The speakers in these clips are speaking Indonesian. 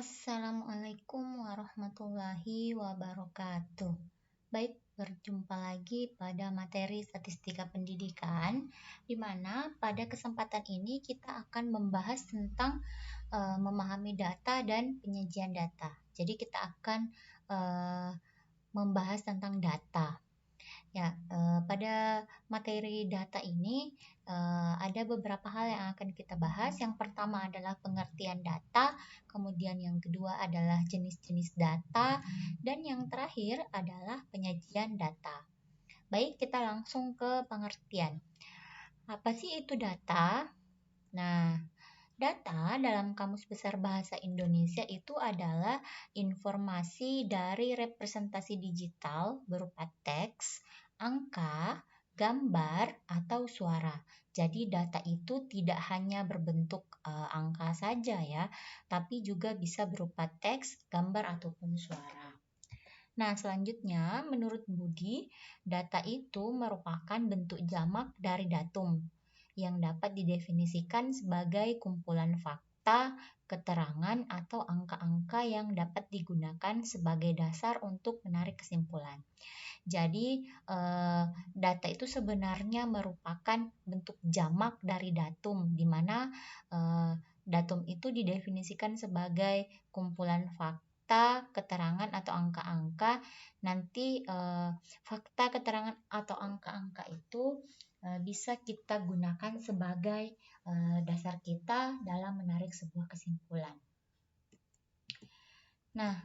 Assalamualaikum warahmatullahi wabarakatuh. Baik, berjumpa lagi pada materi statistika pendidikan, di mana pada kesempatan ini kita akan membahas tentang memahami data dan penyajian data. Jadi kita akan membahas tentang data. Ya, pada materi data ini ada beberapa hal yang akan kita bahas. Yang pertama adalah pengertian data, kemudian yang kedua adalah jenis-jenis data, dan yang terakhir adalah penyajian data. Baik, kita langsung ke pengertian. Apa sih itu data? Nah, data dalam Kamus Besar Bahasa Indonesia itu adalah informasi dari representasi digital berupa teks, angka, gambar, atau suara. Jadi data itu tidak hanya berbentuk angka saja ya, tapi juga bisa berupa teks, gambar, ataupun suara. Nah, selanjutnya menurut Budi, data itu merupakan bentuk jamak dari datum yang dapat didefinisikan sebagai kumpulan fakta, keterangan, atau angka-angka yang dapat digunakan sebagai dasar untuk menarik kesimpulan. Jadi, data itu sebenarnya merupakan bentuk jamak dari datum, di mana datum itu didefinisikan sebagai kumpulan fakta, keterangan, atau angka-angka. Nanti fakta, keterangan, atau angka-angka itu bisa kita gunakan sebagai dasar kita dalam menarik sebuah kesimpulan. Nah,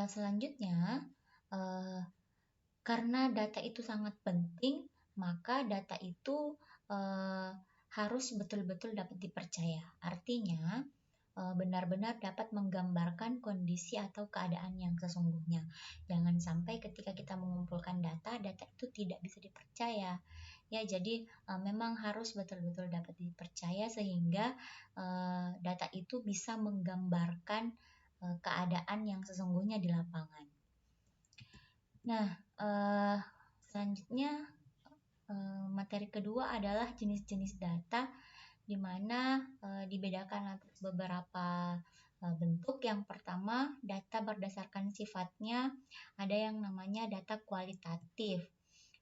selanjutnya karena data itu sangat penting, maka data itu harus betul-betul dapat dipercaya. Artinya, benar-benar dapat menggambarkan kondisi atau keadaan yang sesungguhnya. Jangan sampai ketika kita mengumpulkan data itu tidak bisa dipercaya. Ya, jadi memang harus betul-betul dapat dipercaya sehingga data itu bisa menggambarkan keadaan yang sesungguhnya di lapangan. Nah, selanjutnya materi kedua adalah jenis-jenis data, di mana dibedakan atas beberapa bentuk. Yang pertama, data berdasarkan sifatnya, ada yang namanya data kualitatif.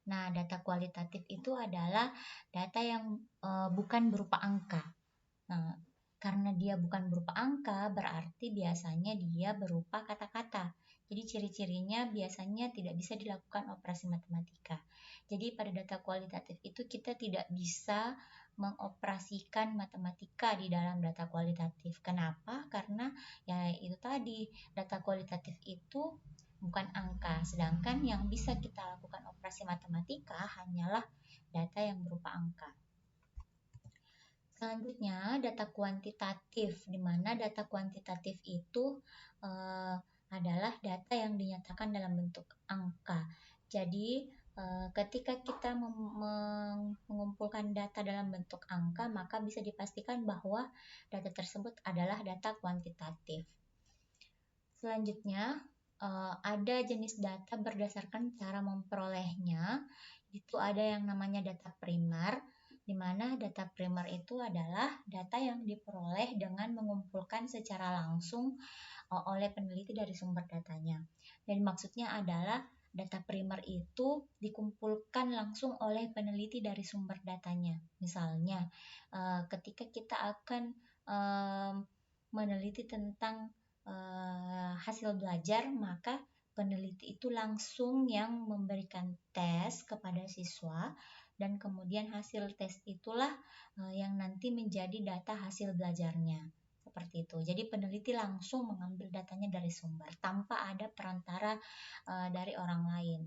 Nah, data kualitatif itu adalah data yang bukan berupa angka. Nah, karena dia bukan berupa angka, berarti biasanya dia berupa kata-kata. Jadi ciri-cirinya biasanya tidak bisa dilakukan operasi matematika. Jadi pada data kualitatif itu kita tidak bisa mengoperasikan matematika di dalam data kualitatif. Kenapa? Karena ya itu tadi, data kualitatif itu bukan angka, sedangkan yang bisa kita lakukan operasi matematika hanyalah data yang berupa angka. Selanjutnya, data kuantitatif, di mana data kuantitatif itu adalah data yang dinyatakan dalam bentuk angka. Jadi, ketika kita mengumpulkan data dalam bentuk angka, maka bisa dipastikan bahwa data tersebut adalah data kuantitatif. Selanjutnya, ada jenis data berdasarkan cara memperolehnya. Itu ada yang namanya data primer, di mana data primer itu adalah data yang diperoleh dengan mengumpulkan secara langsung oleh peneliti dari sumber datanya. Dan maksudnya adalah data primer itu dikumpulkan langsung oleh peneliti dari sumber datanya. Misalnya, ketika kita akan meneliti tentang hasil belajar, maka peneliti itu langsung yang memberikan tes kepada siswa, dan kemudian hasil tes itulah yang nanti menjadi data hasil belajarnya. Seperti itu. Jadi peneliti langsung mengambil datanya dari sumber tanpa ada perantara dari orang lain.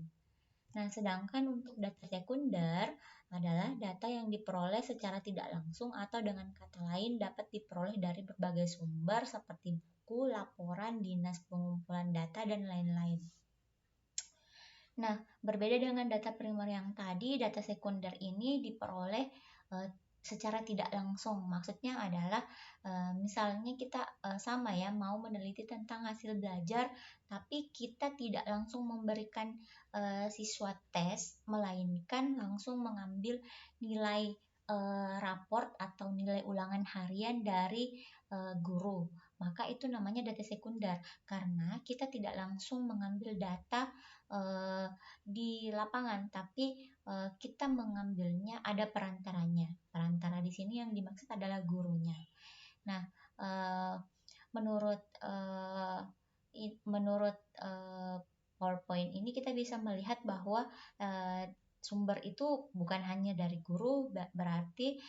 Nah, sedangkan untuk data sekunder adalah data yang diperoleh secara tidak langsung atau dengan kata lain dapat diperoleh dari berbagai sumber seperti buku, laporan, dinas pengumpulan data, dan lain-lain. Nah, berbeda dengan data primer yang tadi, data sekunder ini diperoleh secara tidak langsung. Maksudnya adalah misalnya kita sama ya, mau meneliti tentang hasil belajar, tapi kita tidak langsung memberikan siswa tes, melainkan langsung mengambil nilai raport atau nilai ulangan harian dari guru. maka itu namanya data sekunder karena kita tidak langsung mengambil data di lapangan, tapi kita mengambilnya ada perantaranya. Perantara di sini yang dimaksud adalah gurunya. Nah, menurut PowerPoint ini kita bisa melihat bahwa sumber itu bukan hanya dari guru, berarti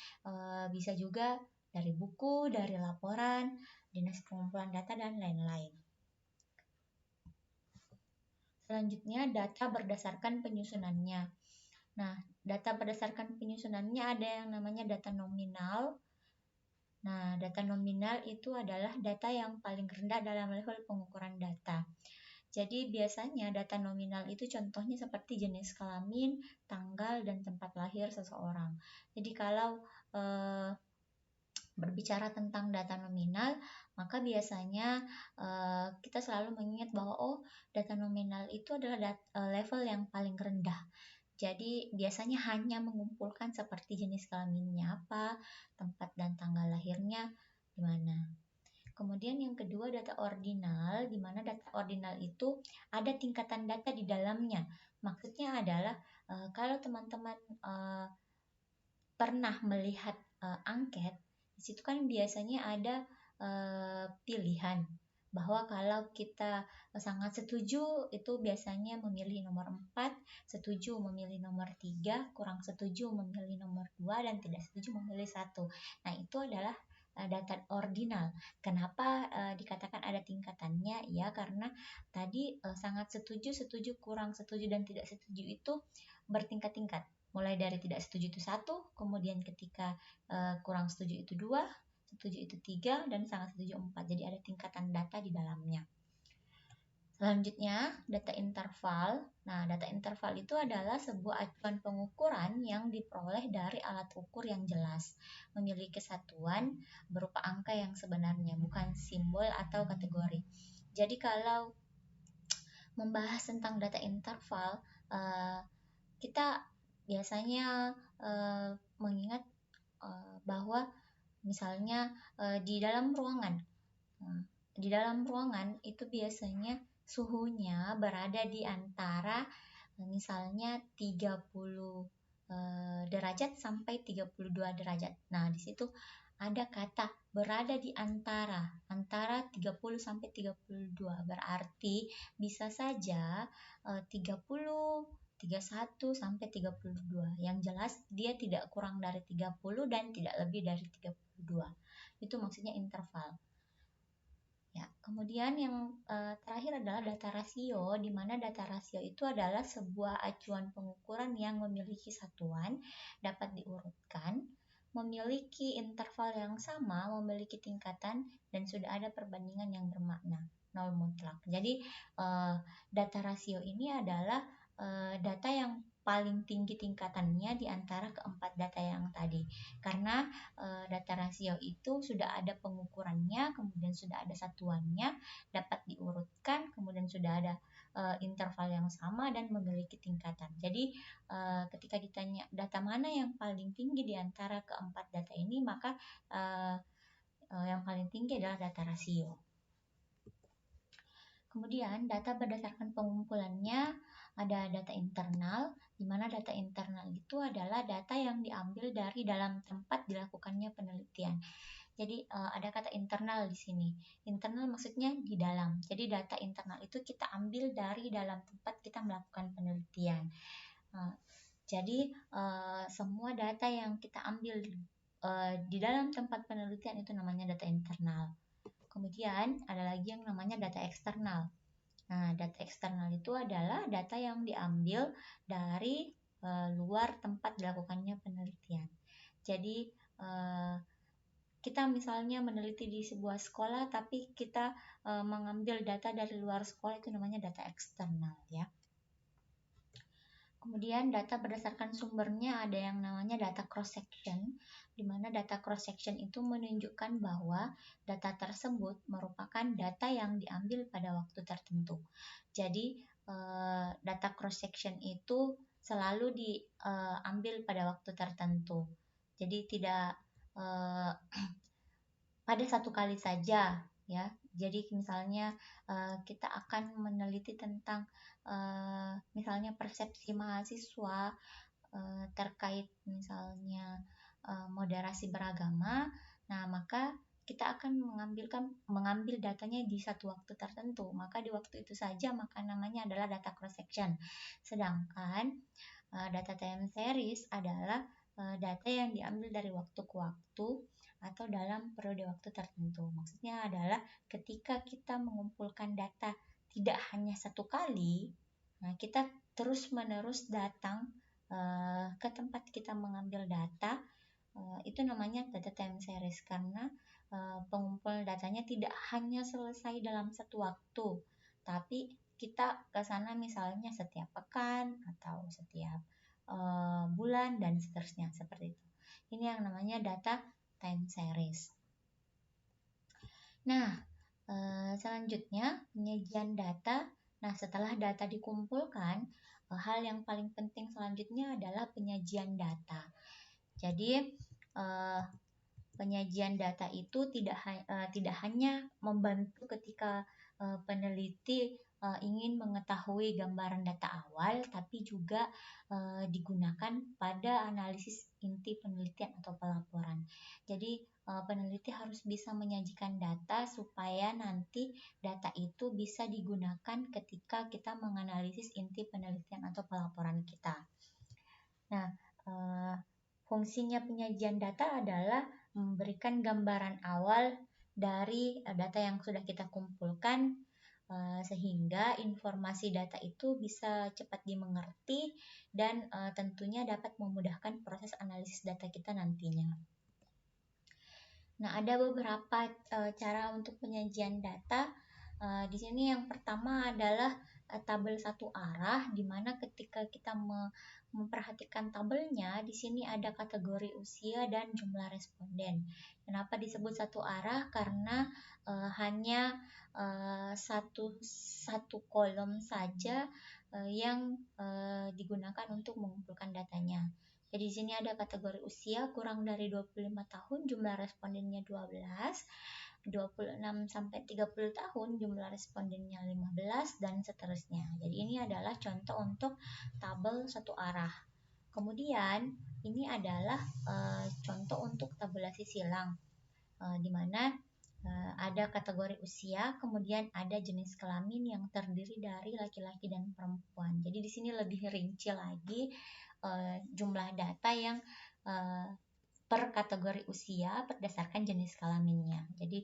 bisa juga dari buku, dari laporan, dinas pengumpulan data, dan lain-lain. Selanjutnya, data berdasarkan penyusunannya. Nah, data berdasarkan penyusunannya ada yang namanya data nominal. Nah, data nominal itu adalah data yang paling rendah dalam level pengukuran data. Jadi biasanya data nominal itu contohnya seperti jenis kelamin, tanggal, dan tempat lahir seseorang. Jadi kalau berbicara tentang data nominal, maka biasanya kita selalu mengingat bahwa data nominal itu adalah level yang paling rendah. Jadi biasanya hanya mengumpulkan seperti jenis kelaminnya apa, tempat dan tanggal lahirnya di mana. Kemudian yang kedua data ordinal, di mana data ordinal itu ada tingkatan data di dalamnya. Maksudnya adalah kalau teman-teman pernah melihat angket, di situ kan biasanya ada pilihan bahwa kalau kita sangat setuju itu biasanya memilih nomor 4, setuju memilih nomor 3, kurang setuju memilih nomor 2, dan tidak setuju memilih 1. Nah, itu adalah data ordinal. Kenapa dikatakan ada tingkatannya? Ya, karena tadi sangat setuju, setuju, kurang setuju, dan tidak setuju itu bertingkat-tingkat. Mulai dari tidak setuju itu 1, kemudian ketika kurang setuju itu 2, setuju itu 3, dan sangat setuju 4. Jadi ada tingkatan data di dalamnya. Selanjutnya, data interval. Nah, data interval itu adalah sebuah acuan pengukuran yang diperoleh dari alat ukur yang jelas, memiliki satuan berupa angka yang sebenarnya, bukan simbol atau kategori. Jadi kalau membahas tentang data interval, kita biasanya mengingat bahwa misalnya di dalam ruangan. Di dalam ruangan itu biasanya suhunya berada di antara misalnya 30 derajat sampai 32 derajat. Nah, di situ ada kata berada di antara 30 sampai 32. Berarti bisa saja 30, 31 sampai 32. Yang jelas dia tidak kurang dari 30 dan tidak lebih dari 32. Itu maksudnya interval. Ya, kemudian yang terakhir adalah data rasio, di mana data rasio itu adalah sebuah acuan pengukuran yang memiliki satuan, dapat diurutkan, memiliki interval yang sama, memiliki tingkatan, dan sudah ada perbandingan yang bermakna, nol mutlak. Jadi data rasio ini adalah data yang paling tinggi tingkatannya di antara keempat data yang tadi. Karena data rasio itu sudah ada pengukurannya, kemudian sudah ada satuannya, dapat diurutkan, kemudian sudah ada interval yang sama dan memiliki tingkatan. Jadi ketika ditanya data mana yang paling tinggi di antara keempat data ini, maka yang paling tinggi adalah data rasio. Kemudian data berdasarkan pengumpulannya ada data internal, di mana data internal itu adalah data yang diambil dari dalam tempat dilakukannya penelitian. Jadi ada kata internal di sini. Internal maksudnya di dalam. Jadi data internal itu kita ambil dari dalam tempat kita melakukan penelitian. Jadi semua data yang kita ambil di dalam tempat penelitian itu namanya data internal. Kemudian ada lagi yang namanya data eksternal. Nah, data eksternal itu adalah data yang diambil dari luar tempat dilakukannya penelitian. Jadi kita misalnya meneliti di sebuah sekolah, tapi kita mengambil data dari luar sekolah, itu namanya data eksternal ya. Kemudian data berdasarkan sumbernya ada yang namanya data cross section, di mana data cross section itu menunjukkan bahwa data tersebut merupakan data yang diambil pada waktu tertentu. Jadi data cross section itu selalu diambil pada waktu tertentu. Jadi tidak pada satu kali saja ya. Jadi misalnya kita akan meneliti tentang misalnya persepsi mahasiswa terkait misalnya moderasi beragama. Nah, maka kita akan mengambil datanya di satu waktu tertentu. Maka di waktu itu saja maka namanya adalah data cross section. Sedangkan data time series adalah data yang diambil dari waktu ke waktu atau dalam periode waktu tertentu. Maksudnya adalah ketika kita mengumpulkan data tidak hanya satu kali, nah kita terus-menerus datang ke tempat kita mengambil data, itu namanya data time series karena pengumpulan datanya tidak hanya selesai dalam satu waktu, tapi kita ke sana misalnya setiap pekan atau setiap bulan dan seterusnya seperti itu. Ini yang namanya data time series. Nah, selanjutnya penyajian data. Nah, setelah data dikumpulkan, hal yang paling penting selanjutnya adalah penyajian data. Jadi, penyajian data itu tidak hanya membantu ketika peneliti ingin mengetahui gambaran data awal, tapi juga digunakan pada analisis inti penelitian atau pelaporan. Jadi peneliti harus bisa menyajikan data supaya nanti data itu bisa digunakan ketika kita menganalisis inti penelitian atau pelaporan kita. Nah, fungsinya penyajian data adalah memberikan gambaran awal dari data yang sudah kita kumpulkan sehingga informasi data itu bisa cepat dimengerti dan tentunya dapat memudahkan proses analisis data kita nantinya. Nah, ada beberapa cara untuk penyajian data. Di sini yang pertama adalah tabel satu arah, di mana ketika kita memperhatikan tabelnya, di sini ada kategori usia dan jumlah responden. Kenapa disebut satu arah? Karena hanya satu kolom saja yang digunakan untuk mengumpulkan datanya. Jadi di sini ada kategori usia kurang dari 25 tahun, jumlah respondennya 12, 26 sampai 30 tahun, jumlah respondennya 15 dan seterusnya. Jadi ini adalah contoh untuk tabel satu arah. Kemudian ini adalah contoh untuk tabulasi silang, di mana ada kategori usia, kemudian ada jenis kelamin yang terdiri dari laki-laki dan perempuan. Jadi di sini lebih rinci lagi jumlah data yang per kategori usia berdasarkan jenis kelaminnya. Jadi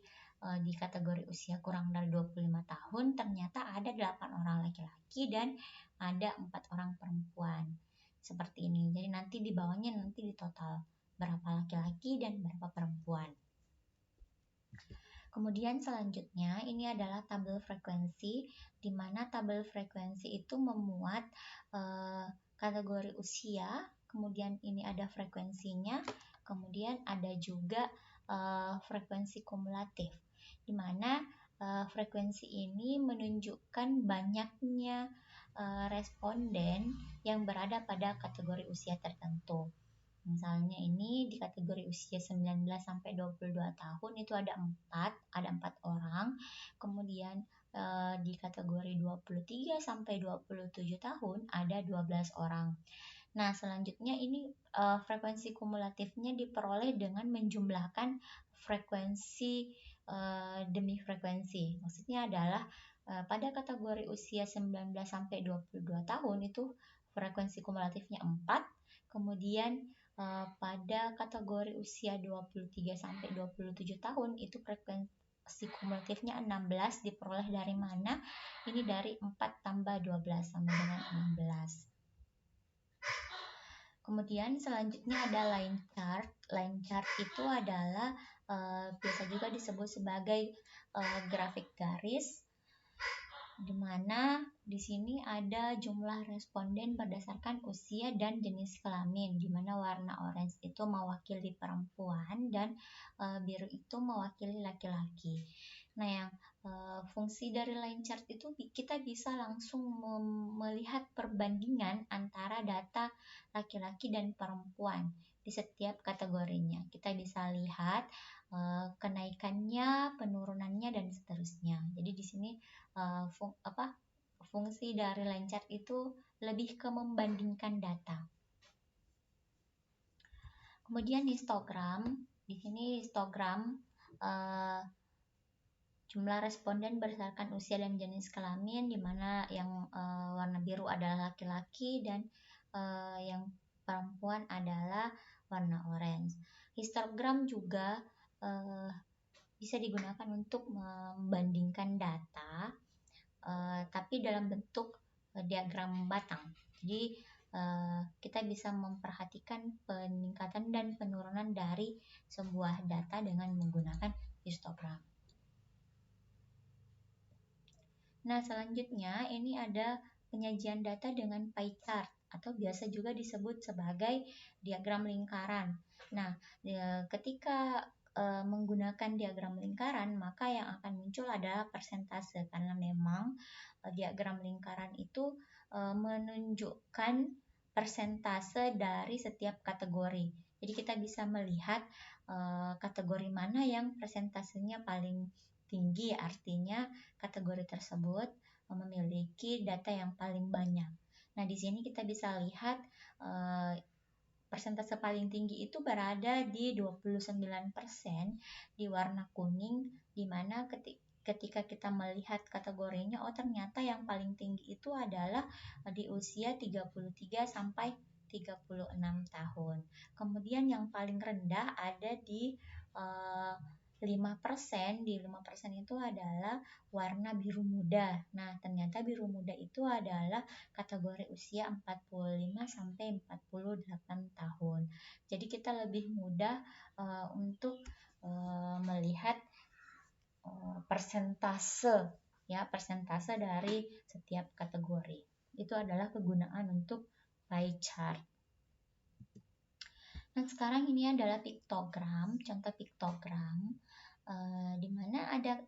di kategori usia kurang dari 25 tahun ternyata ada 8 orang laki-laki dan ada 4 orang perempuan. Seperti ini. Jadi nanti di bawahnya nanti di total berapa laki-laki dan berapa perempuan. Kemudian selanjutnya ini adalah tabel frekuensi, di mana tabel frekuensi itu memuat kategori usia, kemudian ini ada frekuensinya, kemudian ada juga frekuensi kumulatif, di mana frekuensi ini menunjukkan banyaknya responden yang berada pada kategori usia tertentu. Misalnya ini di kategori usia 19 sampai 22 tahun itu ada 4 orang. Kemudian di kategori 23 sampai 27 tahun ada 12 orang. Nah, selanjutnya ini frekuensi kumulatifnya diperoleh dengan menjumlahkan frekuensi demi frekuensi. Maksudnya adalah pada kategori usia 19 sampai 22 tahun itu frekuensi kumulatifnya 4, kemudian pada kategori usia 23 sampai 27 tahun itu frekuensi kumulatifnya 16, diperoleh dari mana? Ini dari 4 tambah 12 sama dengan 16. Kemudian selanjutnya ada line chart. Line chart itu adalah biasa juga disebut sebagai grafik garis, di mana di sini ada jumlah responden berdasarkan usia dan jenis kelamin, di mana warna orange itu mewakili perempuan dan biru itu mewakili laki-laki. Nah, yang fungsi dari line chart itu kita bisa langsung melihat perbandingan antara data laki-laki dan perempuan di setiap kategorinya. Kita bisa lihat kenaikannya, penurunannya, dan fungsi dari line chart itu lebih ke membandingkan data. Kemudian histogram, di sini histogram jumlah responden berdasarkan usia dan jenis kelamin, di mana yang warna biru adalah laki-laki dan yang perempuan adalah warna orange. Histogram juga bisa digunakan untuk membandingkan data, tapi dalam bentuk diagram batang. Jadi kita bisa memperhatikan peningkatan dan penurunan dari sebuah data dengan menggunakan histogram. Nah, selanjutnya ini ada penyajian data dengan pie chart atau biasa juga disebut sebagai diagram lingkaran. Nah, ketika menggunakan diagram lingkaran, maka yang akan muncul adalah persentase, karena memang diagram lingkaran itu menunjukkan persentase dari setiap kategori. Jadi kita bisa melihat kategori mana yang persentasenya paling tinggi, artinya kategori tersebut memiliki data yang paling banyak. Nah, di sini kita bisa lihat persentase paling tinggi itu berada di 29% di warna kuning, di mana ketika kita melihat kategorinya, oh ternyata yang paling tinggi itu adalah di usia 33 sampai 36 tahun. Kemudian yang paling rendah ada di 5%, di 5% itu adalah warna biru muda. Nah, ternyata biru muda itu adalah kategori usia 45 sampai 48 tahun. Jadi kita lebih mudah untuk melihat persentase dari setiap kategori. Itu adalah kegunaan untuk pie chart. Nah, sekarang ini adalah piktogram, contoh piktogram, di mana ada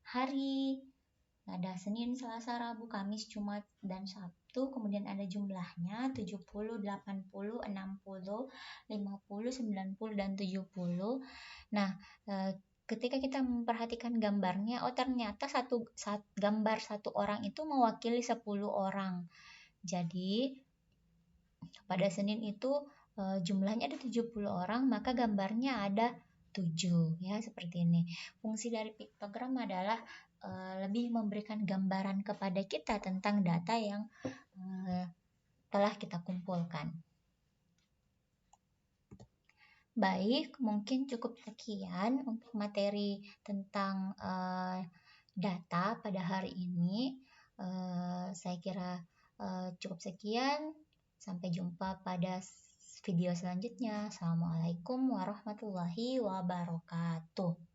hari, ada Senin, Selasa, Rabu, Kamis, Jumat, dan Sabtu, kemudian ada jumlahnya 70, 80, 60, 50, 90, dan 70. Nah, ketika kita memperhatikan gambarnya, oh ternyata gambar satu orang itu mewakili 10 orang. Jadi, pada Senin itu jumlahnya ada 70 orang, maka gambarnya ada 7, ya, seperti ini. Fungsi dari piktogram adalah lebih memberikan gambaran kepada kita tentang data yang telah kita kumpulkan. Baik, mungkin cukup sekian untuk materi tentang data pada hari ini. Saya kira cukup sekian. Sampai jumpa pada video selanjutnya. Assalamualaikum warahmatullahi wabarakatuh.